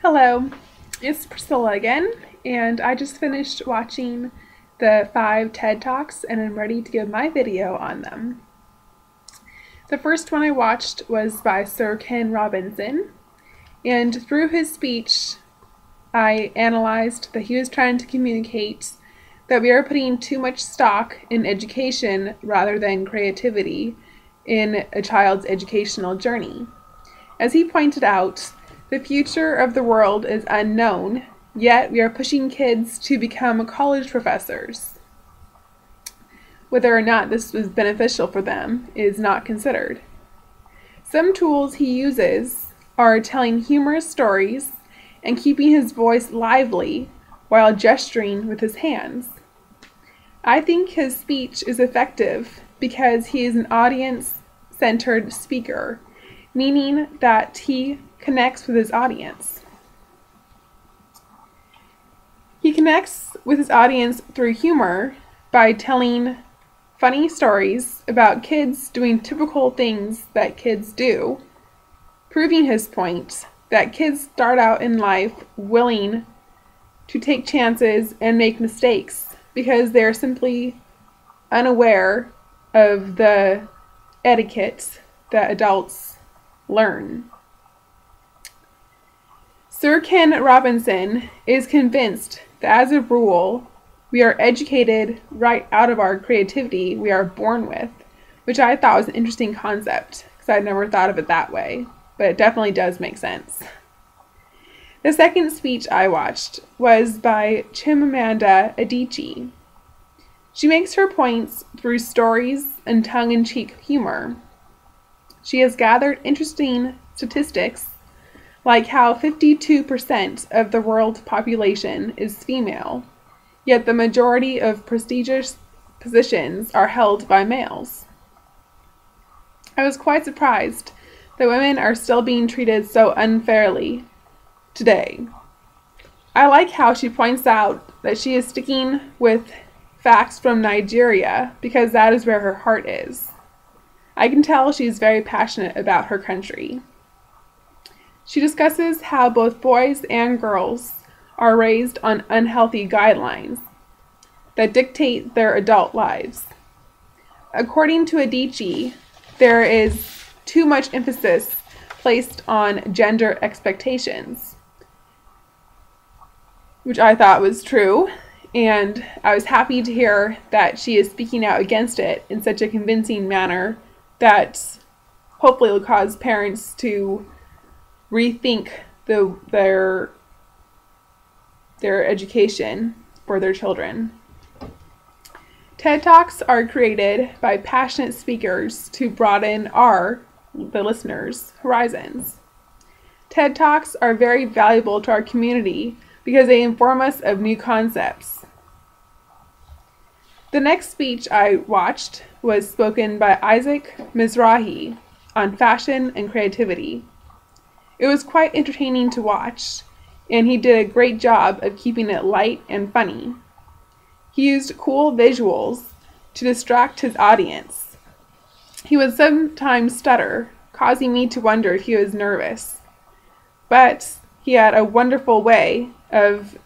Hello, it's Priscilla again, and I just finished watching the 5 TED Talks and I'm ready to give my video on them. The first one I watched was by Sir Ken Robinson, and through his speech I analyzed that he was trying to communicate that we are putting too much stock in education rather than creativity in a child's educational journey. As he pointed out, the future of the world is unknown, yet we are pushing kids to become college professors. Whether or not this was beneficial for them is not considered. Some tools he uses are telling humorous stories and keeping his voice lively while gesturing with his hands. I think his speech is effective because he is an audience-centered speaker, meaning that he connects with his audience. He connects with his audience through humor by telling funny stories about kids doing typical things that kids do, proving his point that kids start out in life willing to take chances and make mistakes because they're simply unaware of the etiquette that adults learn. Sir Ken Robinson is convinced that as a rule, we are educated right out of our creativity we are born with, which I thought was an interesting concept because I'd never thought of it that way, but it definitely does make sense. The second speech I watched was by Chimamanda Adichie. She makes her points through stories and tongue-in-cheek humor. She has gathered interesting statistics like how 52% of the world's population is female, yet the majority of prestigious positions are held by males. I was quite surprised that women are still being treated so unfairly today. I like how she points out that she is sticking with facts from Nigeria because that is where her heart is. I can tell she is very passionate about her country. She discusses how both boys and girls are raised on unhealthy guidelines that dictate their adult lives. According to Adichie, there is too much emphasis placed on gender expectations, which I thought was true, and I was happy to hear that she is speaking out against it in such a convincing manner that hopefully will cause parents to rethink their education for their children. TED Talks are created by passionate speakers to broaden the listeners' horizons. TED Talks are very valuable to our community because they inform us of new concepts. The next speech I watched was spoken by Isaac Mizrahi on fashion and creativity. It was quite entertaining to watch, and he did a great job of keeping it light and funny. He used cool visuals to distract his audience. He would sometimes stutter, causing me to wonder if he was nervous. But he had a wonderful way of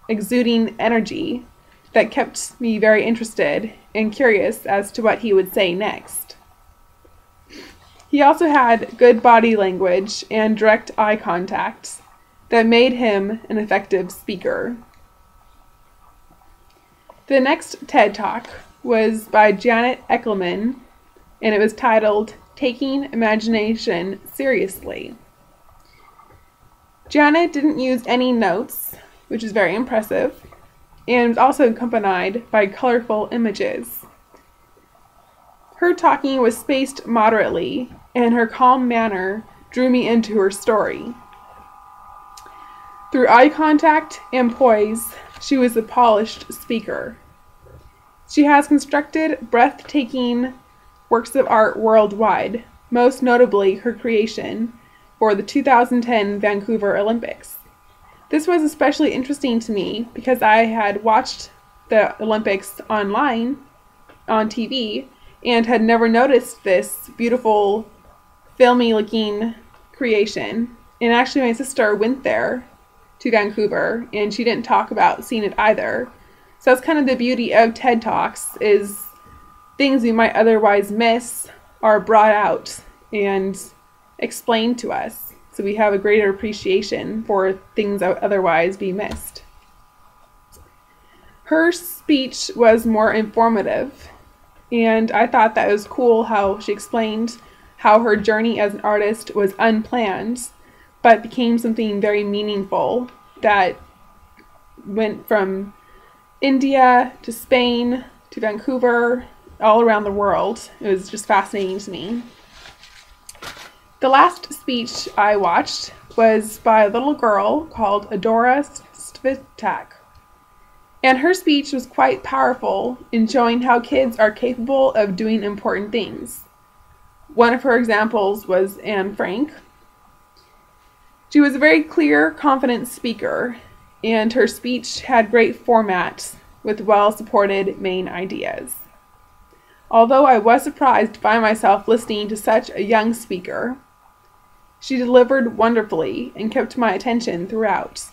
exuding energy that kept me very interested and curious as to what he would say next. He also had good body language and direct eye contact that made him an effective speaker. The next TED Talk was by Janet Eckelman, and it was titled Taking Imagination Seriously. Janet didn't use any notes, which is very impressive, and was also accompanied by colorful images. Her talking was spaced moderately, and her calm manner drew me into her story. Through eye contact and poise, she was a polished speaker. She has constructed breathtaking works of art worldwide, most notably her creation for the 2010 Vancouver Olympics. This was especially interesting to me because I had watched the Olympics online on TV and had never noticed this beautiful, filmy looking creation And actually my sister went there to Vancouver, and she didn't talk about seeing it either. So that's kind of the beauty of TED Talks, is things we might otherwise miss are brought out and explained to us. So we have a greater appreciation for things that would otherwise be missed. Her speech was more informative, and I thought that was cool how she explained how her journey as an artist was unplanned, but became something very meaningful that went from India to Spain to Vancouver, all around the world. It was just fascinating to me. The last speech I watched was by a little girl called Adora Svitak. And her speech was quite powerful in showing how kids are capable of doing important things. One of her examples was Anne Frank. She was a very clear, confident speaker, and her speech had great format with well-supported main ideas. Although I was surprised to find myself listening to such a young speaker, she delivered wonderfully and kept my attention throughout.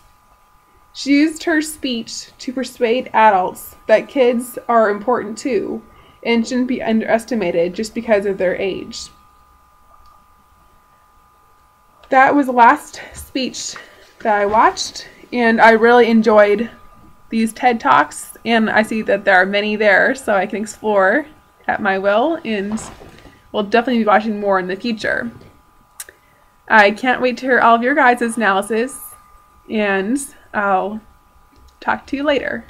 She used her speech to persuade adults that kids are important too and shouldn't be underestimated just because of their age. That was the last speech that I watched, and I really enjoyed these TED Talks, and I see that there are many there, so I can explore at my will, and we'll definitely be watching more in the future. I can't wait to hear all of your guys' analysis, and I'll talk to you later.